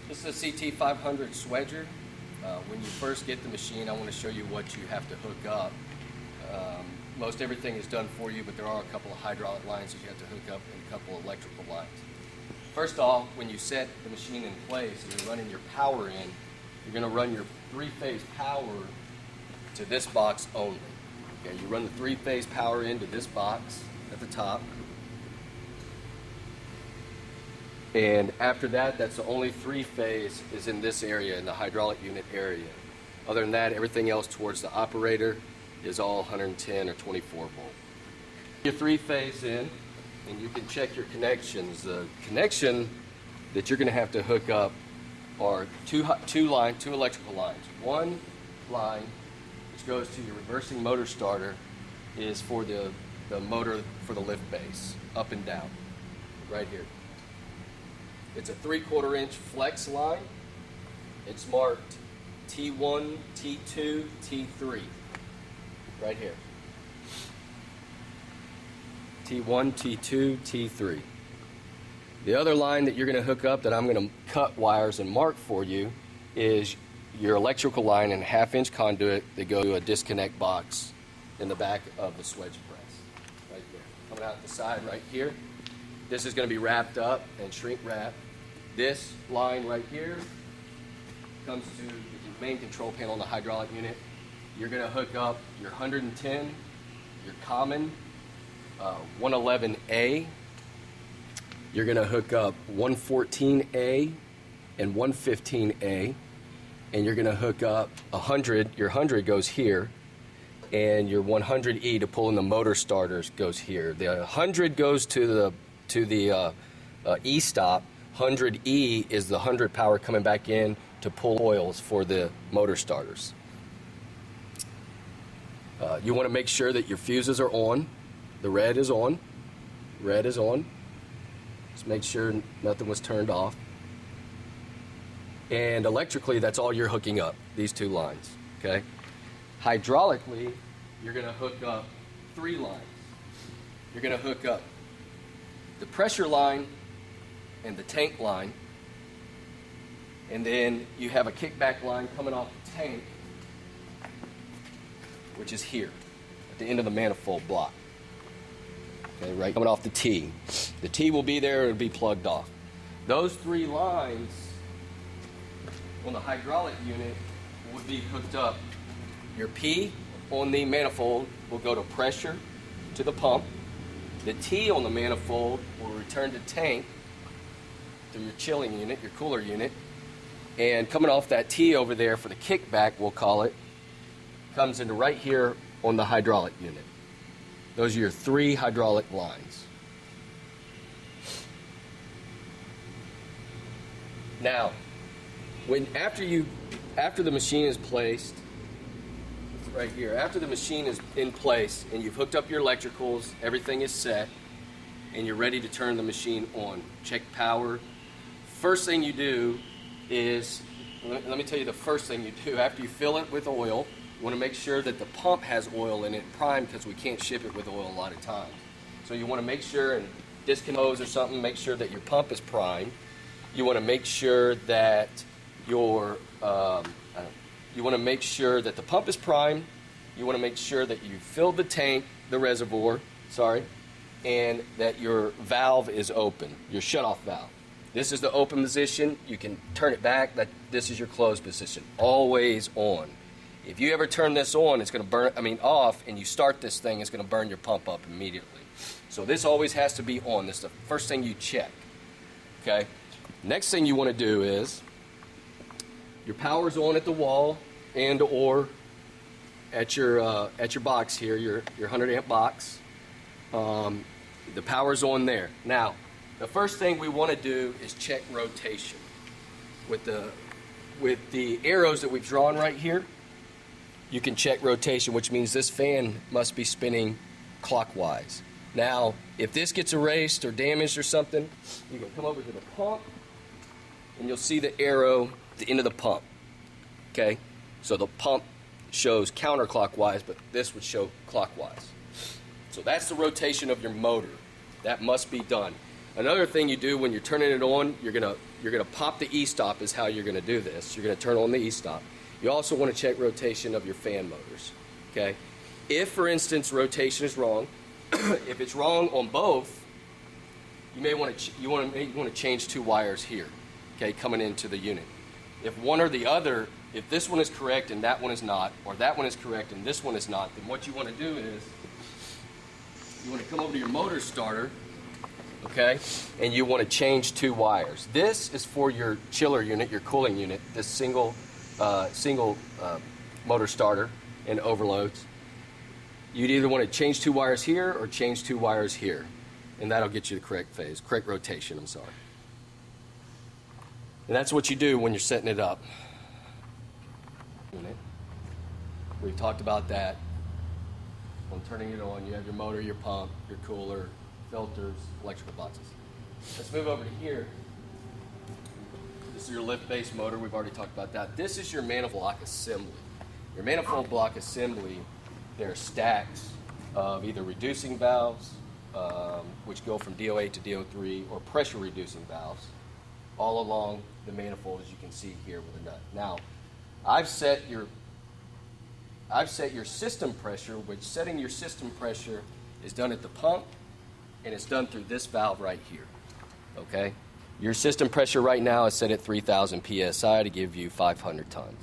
This is a CT500 swedger. When you first get the machine, I want to show you what you have to hook up. Most everything is done for you, but there are a couple of hydraulic lines that you have to hook up and a couple of electrical lines. First off, when you set the machine in place and you're running your power in, you're going to run your three-phase power to this box only. Okay, you run the three-phase power into this box at the top. And after that, that's the only three-phase is in this area, in the hydraulic unit area. Other than that, everything else towards the operator is all 110 or 24 volt. Your three-phase in, and you can check your connections. The connection that you're going to have to hook up are two electrical lines. One line, which goes to your reversing motor starter, is for the motor for the lift base, up and down, right here. It's a 3/4 inch flex line. It's marked T1, T2, T3, right here. T1, T2, T3. The other line that you're going to hook up that I'm going to cut wires and mark for you is your electrical line and 1/2 inch conduit that go to a disconnect box in the back of the swedge press, right there. Coming out the side right here. This is going to be wrapped up and shrink wrapped. This line right here comes to the main control panel in the hydraulic unit. You're going to hook up your 110, your common 111A. You're going to hook up 114A and 115A. And you're going to hook up 100. Your 100 goes here. And your 100E to pull in the motor starters goes here. The 100 goes to the E-stop. 100E is the 100 power coming back in to pull oils for the motor starters. You want to make sure that your fuses are on. The red is on. Red is on. Just make sure nothing was turned off. And electrically, that's all you're hooking up, these two lines, okay? Hydraulically, you're going to hook up 3 lines. You're going to hook up the pressure line and the tank line, and then you have a kickback line coming off the tank, which is here at the end of the manifold block. Okay, right, coming off the T. The T will be there, it'll be plugged off. Those 3 lines on the hydraulic unit would be hooked up. Your P on the manifold will go to pressure to the pump. The T on the manifold will return to tank through your chilling unit, your cooler unit. And coming off that T over there for the kickback, we'll call it, comes into right here on the hydraulic unit. Those are your 3 hydraulic lines. Now, after the machine is placed, right here, after the machine is in place and you've hooked up your electricals, everything is set, and you're ready to turn the machine on, check power. First thing you do is, let me tell you the first thing you do after you fill it with oil. You want to make sure that the pump has oil in it, primed, because we can't ship it with oil a lot of times. So you want to make sure, and disconnect hose or something, make sure that your pump is primed. You want to make sure that you want to make sure that the pump is primed. You want to make sure that you filled the tank, the reservoir, and that your valve is open, your shutoff valve. This is the open position. You can turn it back. This is your closed position. Always on. If you ever turn this on, it's going to off, and you start this thing, it's going to burn your pump up immediately. So this always has to be on. This is the first thing you check. Okay. Next thing you want to do is your power's on at the wall and or at your box here, your 100 amp box. The power's on there. Now, the first thing we want to do is check rotation. With the arrows that we've drawn right here, you can check rotation, which means this fan must be spinning clockwise. Now, if this gets erased or damaged or something, you can come over to the pump and you'll see the arrow at the end of the pump. Okay? So the pump shows counterclockwise, but this would show clockwise. So that's the rotation of your motor. That must be done. Another thing you do when you're turning it on, you're gonna pop the E-stop is how you're gonna do this. You're gonna turn on the E-stop. You also want to check rotation of your fan motors. Okay, if for instance rotation is wrong, if it's wrong on both, you may want to change 2 wires here. Okay, coming into the unit. If one or the other, if this one is correct and that one is not, or that one is correct and this one is not, then what you want to do is you want to come over to your motor starter. Okay, and you want to change 2 wires. This is for your chiller unit, your cooling unit, this single motor starter and overloads. You'd either want to change 2 wires here or change 2 wires here, and that'll get you the correct phase, correct rotation, I'm sorry. And that's what you do when you're setting it up. We've talked about that. When turning it on, you have your motor, your pump, your cooler, filters, electrical boxes. Let's move over to here. This is your lift-based motor. We've already talked about that. This is your manifold block assembly. Your manifold block assembly, there are stacks of either reducing valves, which go from DO8 to DO3, or pressure reducing valves, all along the manifold, as you can see here with a nut. Now, I've set your system pressure, which setting your system pressure is done at the pump, and it's done through this valve right here. Okay? Your system pressure right now is set at 3,000 psi to give you 500 tons.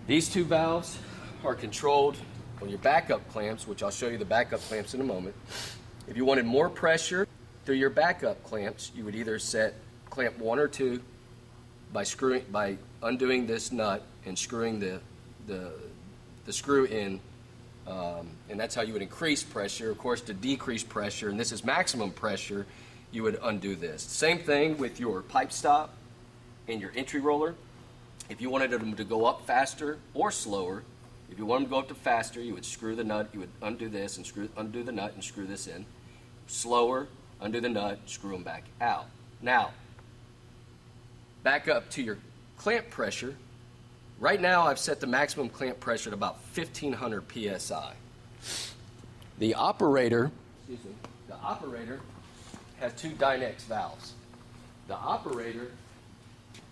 These 2 valves are controlled on your backup clamps, which I'll show you the backup clamps in a moment. If you wanted more pressure through your backup clamps, you would either set clamp 1 or 2 by undoing this nut and screwing the screw in. And that's how you would increase pressure. Of course, to decrease pressure, and this is maximum pressure, you would undo this. Same thing with your pipe stop and your entry roller. If you wanted them to go up faster or slower, if you want them to go up to faster, you would screw the nut, you would undo this and undo the nut and screw this in. Slower, undo the nut, screw them back out. Now, back up to your clamp pressure. Right now, I've set the maximum clamp pressure at about 1,500 psi. The operator has 2 Dynex valves. The operator,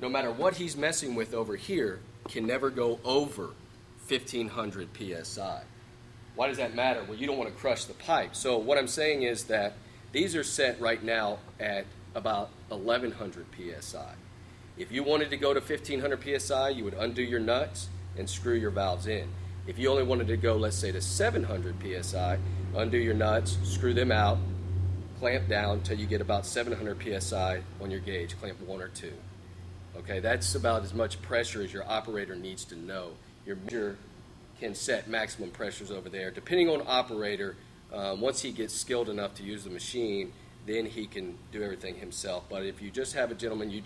no matter what he's messing with over here, can never go over 1,500 psi. Why does that matter? Well, you don't want to crush the pipe. So what I'm saying is that these are set right now at about 1,100 psi. If you wanted to go to 1,500 psi, you would undo your nuts and screw your valves in. If you only wanted to go, let's say, to 700 psi, undo your nuts, screw them out, clamp down until you get about 700 psi on your gauge, clamp 1 or 2. Okay, that's about as much pressure as your operator needs to know. Your measure can set maximum pressures over there. Depending on operator, once he gets skilled enough to use the machine, then he can do everything himself. But if you just have a gentleman, you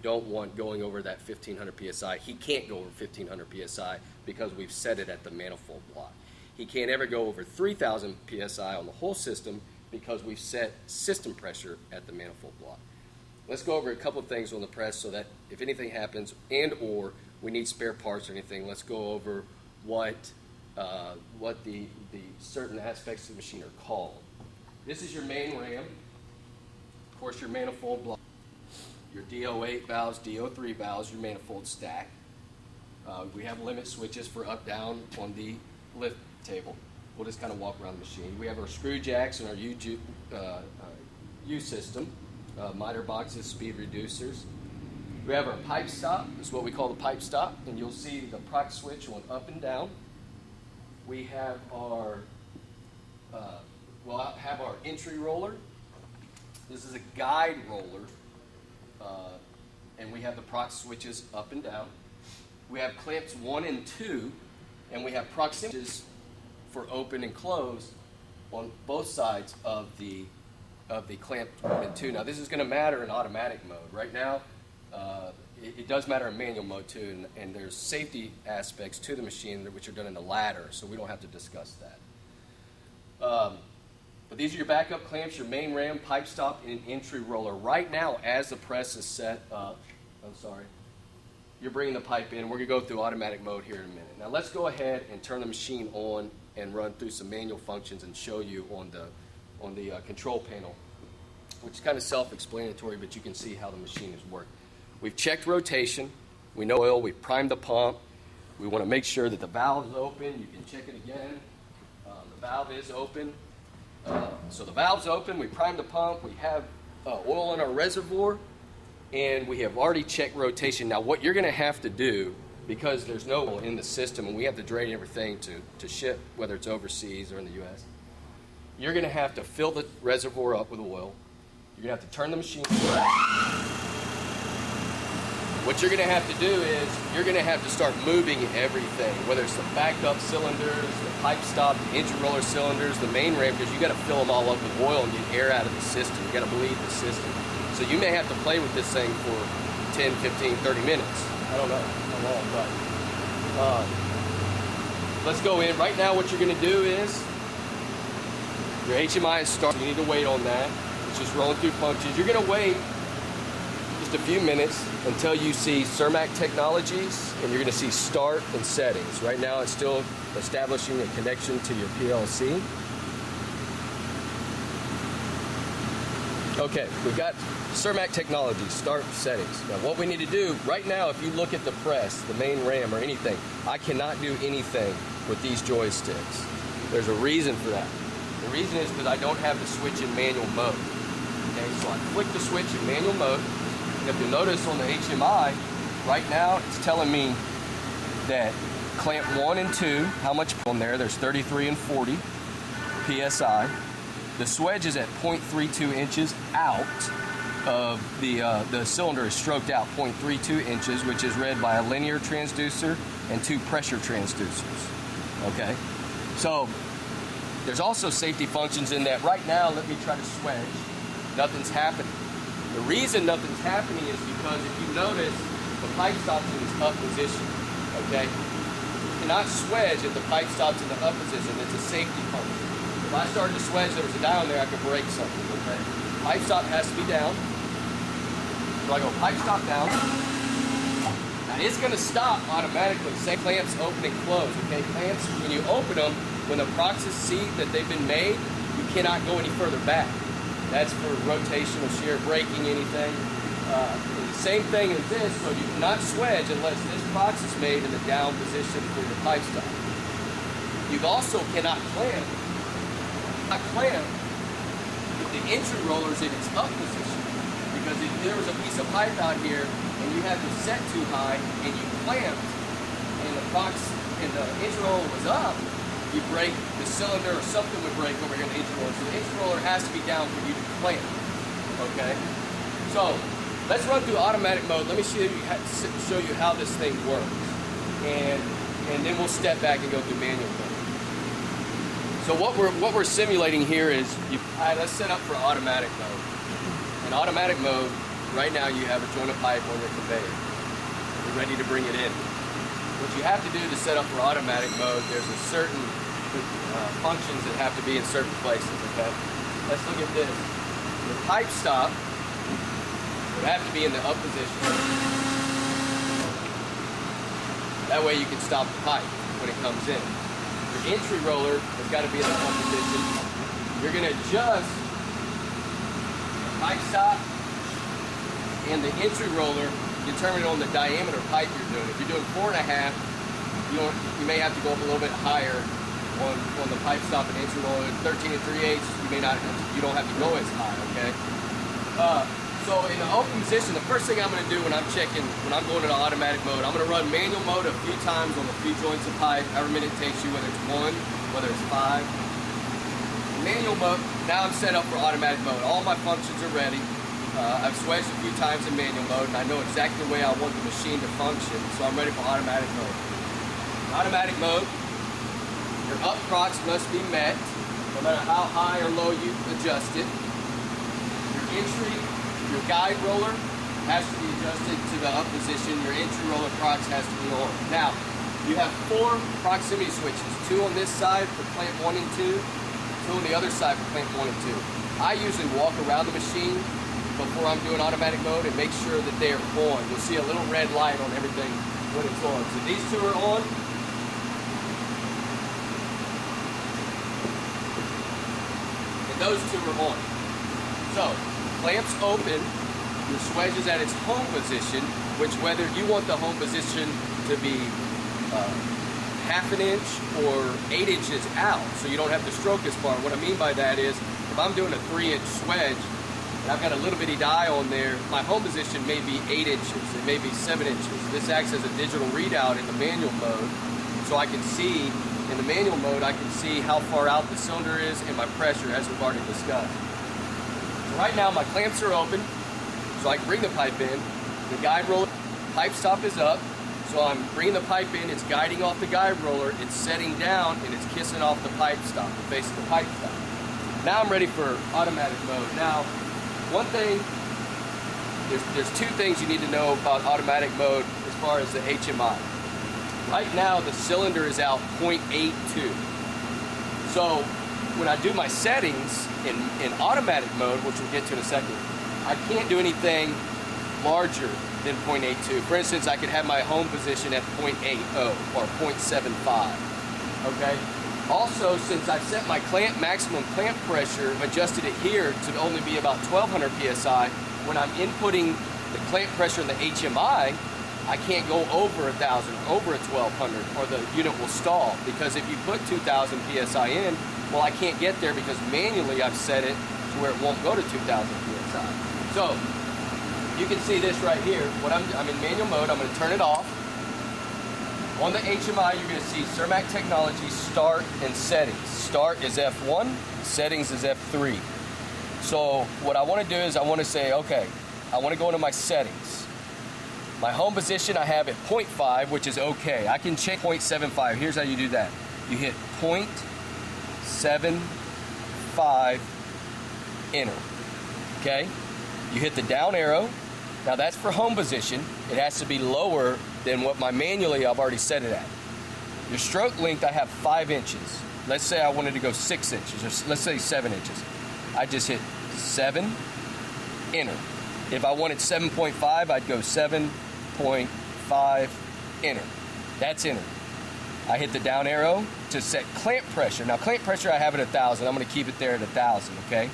don't want going over that 1,500 psi. He can't go over 1,500 psi because we've set it at the manifold block. He can't ever go over 3,000 psi on the whole system because we've set system pressure at the manifold block. Let's go over a couple of things on the press so that if anything happens and or we need spare parts or anything, let's go over what the certain aspects of the machine are called. This is your main ram, of course your manifold block, your DO8 valves, DO3 valves, your manifold stack. We have limit switches for up, down on the lift table. We'll just kind of walk around the machine. We have our screw jacks and our U system, miter boxes, speed reducers. We have our pipe stop. This is what we call the pipe stop, and you'll see the proc switch on up and down. We have our entry roller. This is a guide roller, and we have the proc switches up and down. We have clamps 1 and 2, and we have proximity switches for open and close on both sides of the clamp 1 and 2. Now this is going to matter in automatic mode. Right now, it does matter in manual mode too, and there's safety aspects to the machine which are done in the ladder, so we don't have to discuss that. But these are your backup clamps, your main ram, pipe stop, and entry roller. Right now, as the press is set up, you're bringing the pipe in. We're going to go through automatic mode here in a minute. Now let's go ahead and turn the machine on and run through some manual functions and show you on on the control panel, which is kind of self-explanatory, but you can see how the machine is worked. We've checked rotation. We know oil. We've primed the pump. We want to make sure that the valve is open. You can check it again. The valve is open. So the valve's open. We primed the pump. We have oil in our reservoir, and we have already checked rotation. Now, what you're going to have to do, because there's no oil in the system, and we have to drain everything to ship, whether it's overseas or in the U.S., you're going to have to fill the reservoir up with oil. You're going to have to turn the machine. What you're going to have to do is you're going to have to start moving everything, whether it's the backup cylinders, the pipe stop, the engine roller cylinders, the main ram, because you got to fill them all up with oil and get air out of the system. You got to bleed the system. So you may have to play with this thing for 10, 15, 30 minutes. I don't know how long, but let's go in. Right now what you're going to do is your HMI is starting. You need to wait on that. It's just rolling through functions. You're going to wait a few minutes until you see Cermach Technologies, and you're going to see start and settings. Right now it's still establishing a connection to your PLC. Okay, we've got Cermach Technologies, start settings. Now what we need to do right now, if you look at the press, the main ram or anything, I cannot do anything with these joysticks. There's a reason for that. The reason is because I don't have the switch in manual mode. Okay, so I flick the switch in manual mode. And if you'll notice on the HMI, right now it's telling me that clamp 1 and 2, how much on there? There's 33 and 40 PSI. The swedge is at 0.32 inches out of the cylinder is stroked out 0.32 inches, which is read by a linear transducer and 2 pressure transducers. Okay, so there's also safety functions in that. Right now, let me try to swedge. Nothing's happening. The reason nothing's happening is because if you notice, the pipe stops in its up position, okay? You cannot swedge if the pipe stops in the up position. It's a safety function. If I started to swedge, there was a dial there, I could break something, okay? Pipe stop has to be down. So I go pipe stop down. Now it's gonna stop automatically. Say clamps open and close, okay? Clamps, when you open them, when the proxies see that they've been made, you cannot go any further back. That's for rotational shear, braking, anything. The same thing as this, so you cannot swedge unless this box is made in the down position for your pipe stop. You also cannot clamp. If the entry roller is in its up position. Because if there was a piece of pipe out here and you had it set too high and you clamped and the box and the entry roller was up, you break the cylinder or something would break over here in the engine roller. So the engine roller has to be down for you to clamp. Okay? So let's run through automatic mode. Let me show you how this thing works. And then we'll step back and go through manual mode. So what we're simulating here is, all right, let's set up for automatic mode. In automatic mode, right now you have a joint of pipe on your conveyor. You're ready to bring it in. What you have to do to set up for automatic mode, there's a certain functions that have to be in certain places, okay? Let's look at this. The pipe stop would have to be in the up position. That way you can stop the pipe when it comes in. Your entry roller has got to be in the up position. You're going to adjust the pipe stop and the entry roller, determine on the diameter pipe you're doing. If you're doing 4.5, you may have to go up a little bit higher on the pipe stop and entry roller. 13 3/8, you don't have to go as high, okay? So in the open position, the first thing I'm going to do when I'm going into automatic mode, I'm going to run manual mode a few times on a few joints of pipe, however minute it takes you, whether it's 1, whether it's 5. Manual mode, now I'm set up for automatic mode. All my functions are ready. I've swedged a few times in manual mode, and I know exactly the way I want the machine to function, so I'm ready for automatic mode. In automatic mode, your up prox must be met, no matter how high or low you adjust it. Your guide roller has to be adjusted to the up position. Your entry roller prox has to be on. Now, you have 4 proximity switches, 2 on this side for clamp 1 and 2, 2 on the other side for clamp 1 and 2. I usually walk around the machine before I'm doing automatic mode and make sure that they are on. You'll see a little red light on everything when it's on. So these 2 are on. And those two are on. So, clamps open, your swedge is at its home position, which whether you want the home position to be half an inch or 8 inches out, so you don't have to stroke as far. What I mean by that is, if I'm doing a 3-inch swedge, and I've got a little bitty die on there, my home position may be 8 inches, it may be 7 inches. This acts as a digital readout in the manual mode, so I can see, in the manual mode, I can see how far out the cylinder is and my pressure, as we've already discussed. So right now, my clamps are open, so I can bring the pipe in. The guide roller, pipe stop is up, so I'm bringing the pipe in, it's guiding off the guide roller, it's setting down, and it's kissing off the pipe stop, the face of the pipe stop. Now I'm ready for automatic mode. Now, one thing, there's two things you need to know about automatic mode as far as the HMI. Right now, the cylinder is out 0.82. So, when I do my settings in automatic mode, which we'll get to in a second, I can't do anything larger than 0.82. For instance, I could have my home position at 0.80 or 0.75, okay? Also, since I've set my maximum clamp pressure, adjusted it here to only be about 1200 PSI, when I'm inputting the clamp pressure in the HMI, I can't go over 1000, over 1200, or the unit will stall. Because if you put 2000 PSI in, well, I can't get there because manually I've set it to where it won't go to 2000 PSI. So, you can see this right here. I'm in manual mode. I'm going to turn it off. On the HMI, you're going to see Cermach Technology Start and Settings. Start is F1, Settings is F3. So what I want to do is I want to say, okay, I want to go into my settings. My home position I have at 0.5, which is okay. I can check 0.75. Here's how you do that. You hit 0.75, enter. Okay? You hit the down arrow. Now that's for home position. It has to be lower than what manually I've already set it at. Your stroke length, I have 5 inches. Let's say I wanted to go 6 inches, or let's say 7 inches. I just hit 7, enter. If I wanted 7.5, I'd go 7.5, enter. That's enter. I hit the down arrow to set clamp pressure. Now clamp pressure I have at 1000. I'm going to keep it there at 1000, okay?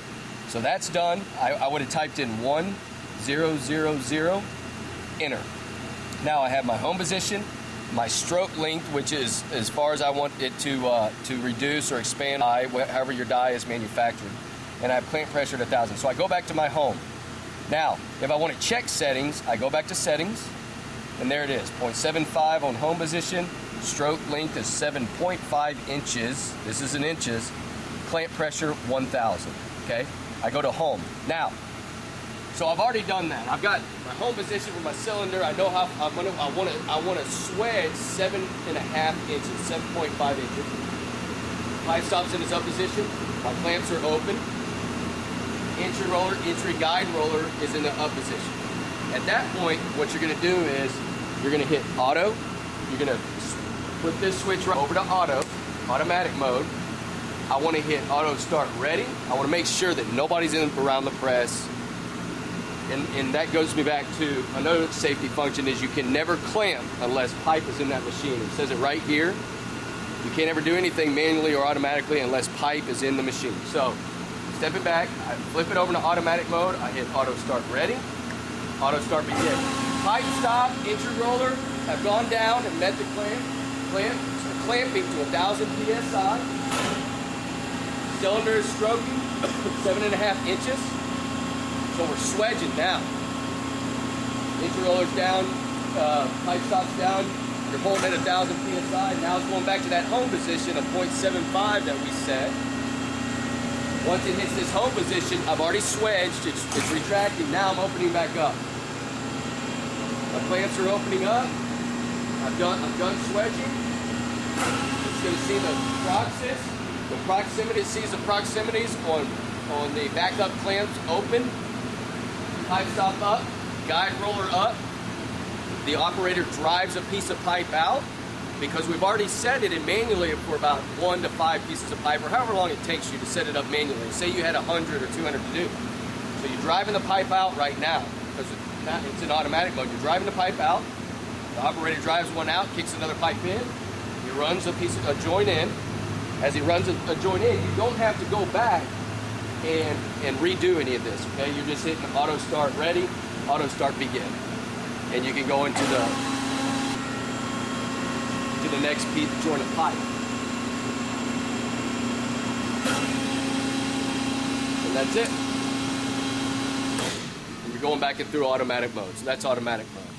So that's done. I would have typed in 1000, enter. Now I have my home position, my stroke length, which is as far as I want it to reduce or expand, however your die is manufactured. And I have clamp pressure at 1000. So I go back to my home. Now, if I want to check settings, I go back to settings, and there it is, 0.75 on home position, stroke length is 7.5 inches, this is in inches, clamp pressure 1000, okay? I go to home. Now, so I've already done that. I've got my home position with my cylinder. I know how I want to swedge 7.5 inches, 7.5 inches. Pipe stops in its up position. My clamps are open. Entry guide roller is in the up position. At that point, what you're going to do is you're going to hit auto. You're going to put this switch right over to auto, automatic mode. I want to hit auto start ready. I want to make sure that nobody's in around the press. And that goes me back to another safety function is you can never clamp unless pipe is in that machine. It says it right here. You can't ever do anything manually or automatically unless pipe is in the machine. So, step it back, I flip it over to automatic mode, I hit auto start ready, auto start begin. Pipe stop, entry roller have gone down and met the clamping to 1000 PSI. Cylinder is stroking 7.5 inches. So we're swedging now. Entry roller's down, pipe stop's down, you're holding at 1000 PSI. Now it's going back to that home position of 0.75 that we set. Once it hits this home position, I've already swedged, it's retracting, now I'm opening back up. My clamps are opening up, I'm done swedging. It's going to see the proximity, it sees the proximities on the backup clamps open. Pipe stop up, guide roller up. The operator drives a piece of pipe out because we've already set it in manually for about 1 to 5 pieces of pipe or however long it takes you to set it up manually. Say you had 100 or 200 to do. So you're driving the pipe out right now because it's in automatic mode. You're driving the pipe out. The operator drives one out, kicks another pipe in. He runs a joint in. As he runs a joint in, you don't have to go back and redo any of this, okay? You're just hitting auto start ready, auto start begin. And you can go into the next joint of pipe. And that's it. And you're going back in through automatic mode. So that's automatic mode.